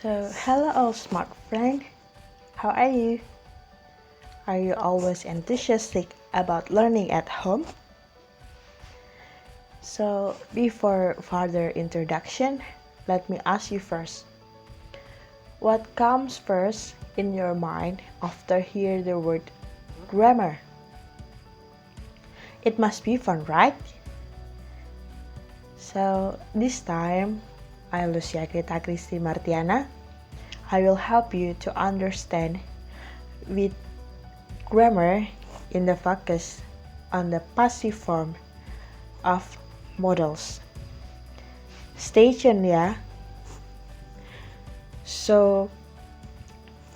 Hello all smart friend. How are you? Are you always enthusiastic about learning at home? Before further introduction, let me ask you first. What comes first in your mind after hear the word grammar? It must be fun, right? This time, I Lucia, Gretha, Christi, I will help you to understand with grammar in the focus on the passive form of modals. Stay tuned, ya.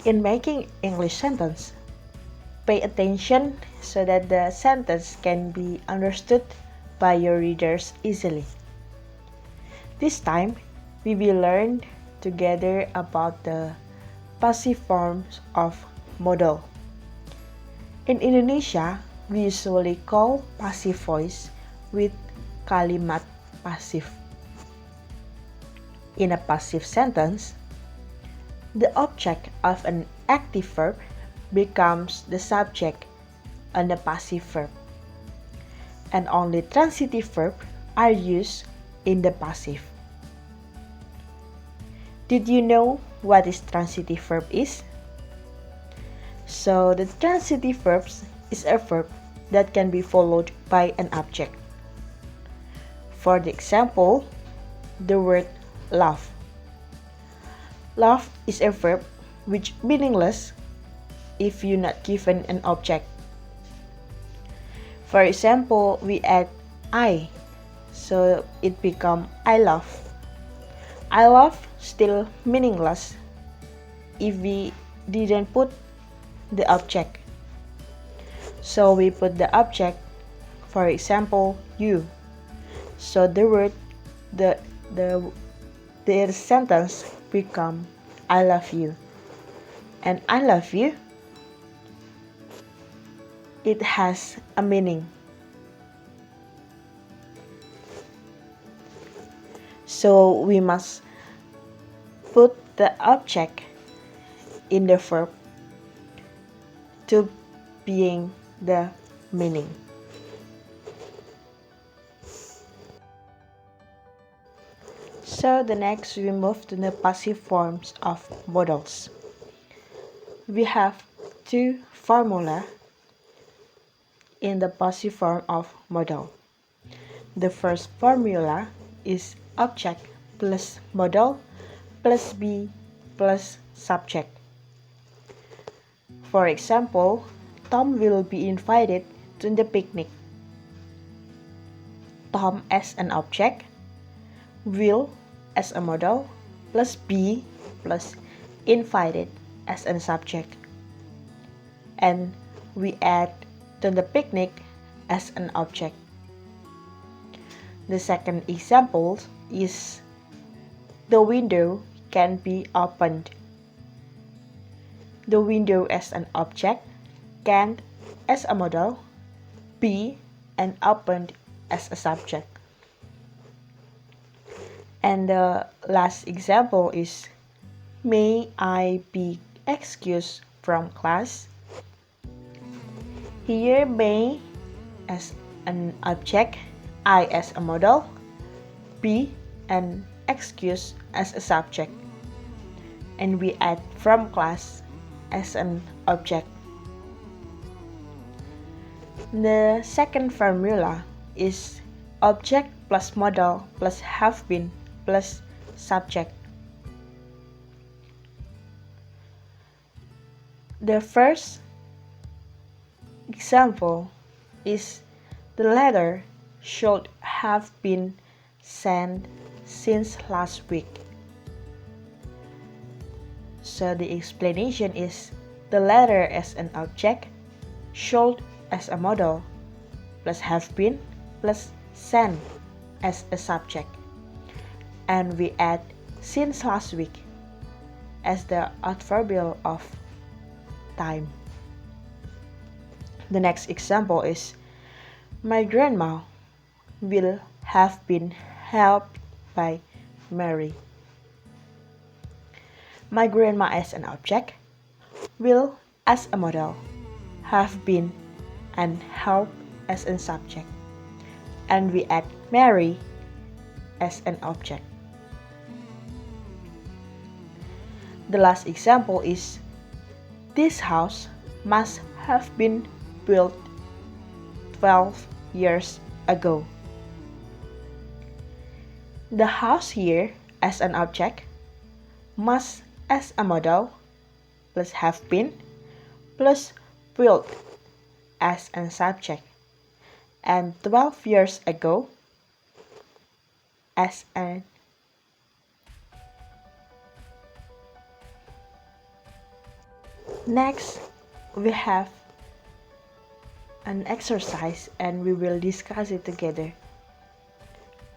In making English sentence, pay attention so that the sentence can be understood by your readers easily. This time, we will learn together about the passive forms of modal. In Indonesia, we usually call passive voice with kalimat pasif. In a passive sentence, the object of an active verb becomes the subject on the passive verb, and only transitive verbs are used in the passive. Did you know what is transitive verb is? The transitive verb is a verb that can be followed by an object. For the example, the word love. Love is a verb which meaningless if you not given an object. For example, we add I, so it become I love. I love still meaningless if we didn't put the object. So we put the object, for example, you. So the word, the sentence become I love you. And I love you, it has a meaning. So we must put the object in the verb to being the meaning. The next we move to the passive forms of modals. We have two formula in the passive form of modal. The first formula is object plus modal plus be plus subject. For example, Tom will be invited to the picnic. Tom as an object, will as a modal, plus be plus invited as a subject. And we add to the picnic as an object. The second example is the window can be opened. The window as an object, can as a modal, be and opened as a subject. And the last example is may I be excused from class? Here may as an object, I as a modal, be and excuse as a subject, and we add from class as an object. The second formula is object plus modal plus have been plus subject. The first example is the letter should have been sent since last week. So the explanation is the letter as an object, should as a modal, plus have been plus sent as a subject. And we add since last week as the adverbial of time. The next example is my grandma will have been helped by Mary. My grandma as an object, will as a model, have been, and help as a subject, and we add Mary as an object. The last example is this house must have been built 12 years ago. The house here as an object, must as a model, plus have been, plus built as a subject, and 12 years ago as an Next, we have an exercise and we will discuss it together.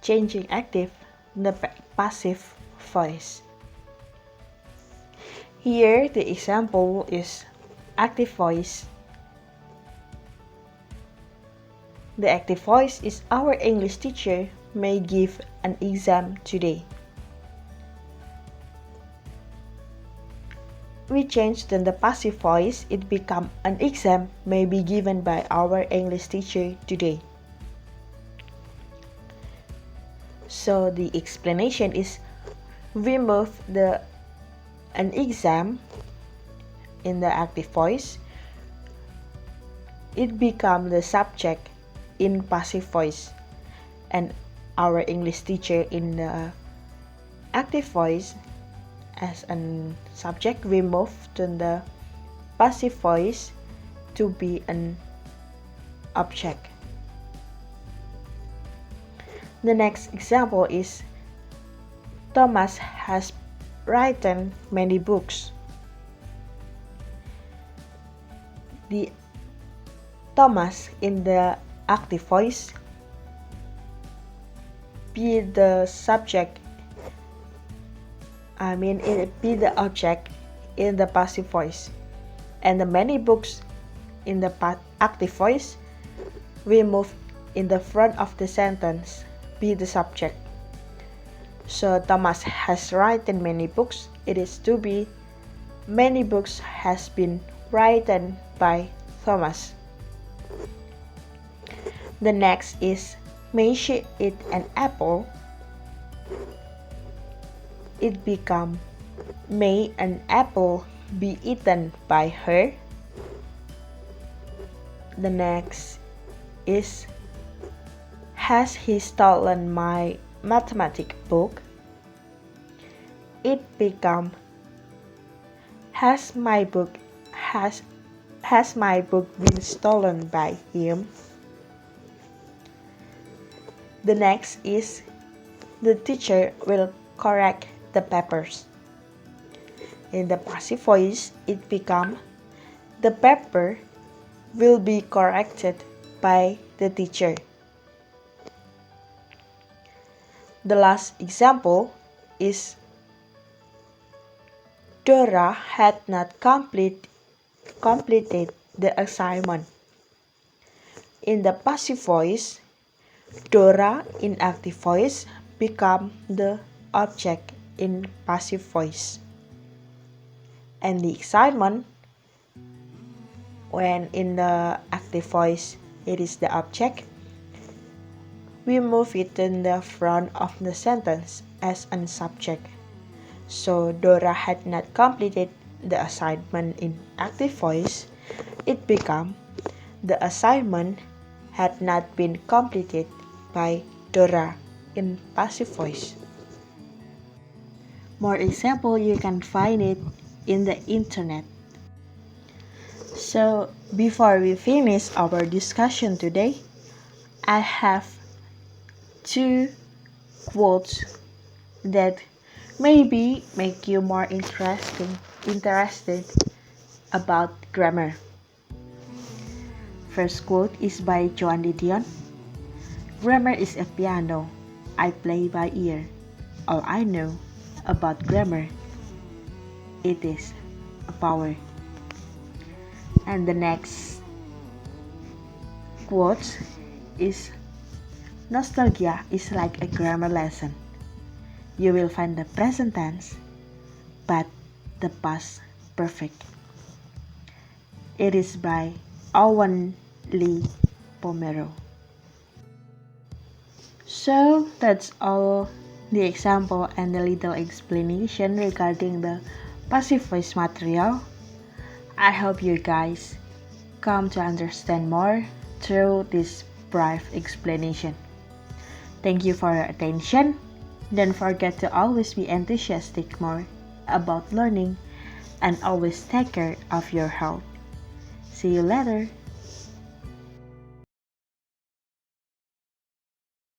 Changing active the passive voice. Here the example is active voice. The active voice is our English teacher may give an exam today. We change then the passive voice, it become an exam may be given by our English teacher today. So the explanation is we move an exam in the active voice, it become the subject in passive voice, and our English teacher in the active voice as a subject, we move to the passive voice to be an object. The next example is Thomas has written many books. The Thomas in the active voice be the subject, it be the object in the passive voice, and the many books in the active voice we move in the front of the sentence be the subject. So Thomas has written many books, it is to be many books has been written by Thomas. The next is may she eat an apple, it become may an apple be eaten by her. The next is has he stolen my mathematics book, it become has my book been stolen by him. The next is the teacher will correct the papers. In the passive voice, it become the paper will be corrected by the teacher. The last example is Dora had not completed the assignment. In the passive voice, Dora in active voice become the object in passive voice. And the excitement, when in the active voice it is the object, we move it in the front of the sentence as a subject. So Dora had not completed the assignment in active voice, it become the assignment had not been completed by Dora in passive voice. More example, you can find it in the internet. So before we finish our discussion today, I have 2 quotes that maybe make you more interested about grammar. First quote is by Joan Didion. Grammar is a piano I play by ear. All I know about grammar, it is a power. And the next quote is nostalgia is like a grammar lesson. You will find the present tense, but the past perfect. It is by Owen Lee Pomero. So that's all the example and the little explanation regarding the passive voice material. I hope you guys come to understand more through this brief explanation. Thank you for your attention. Don't forget to always be enthusiastic more about learning and always take care of your health. See you later.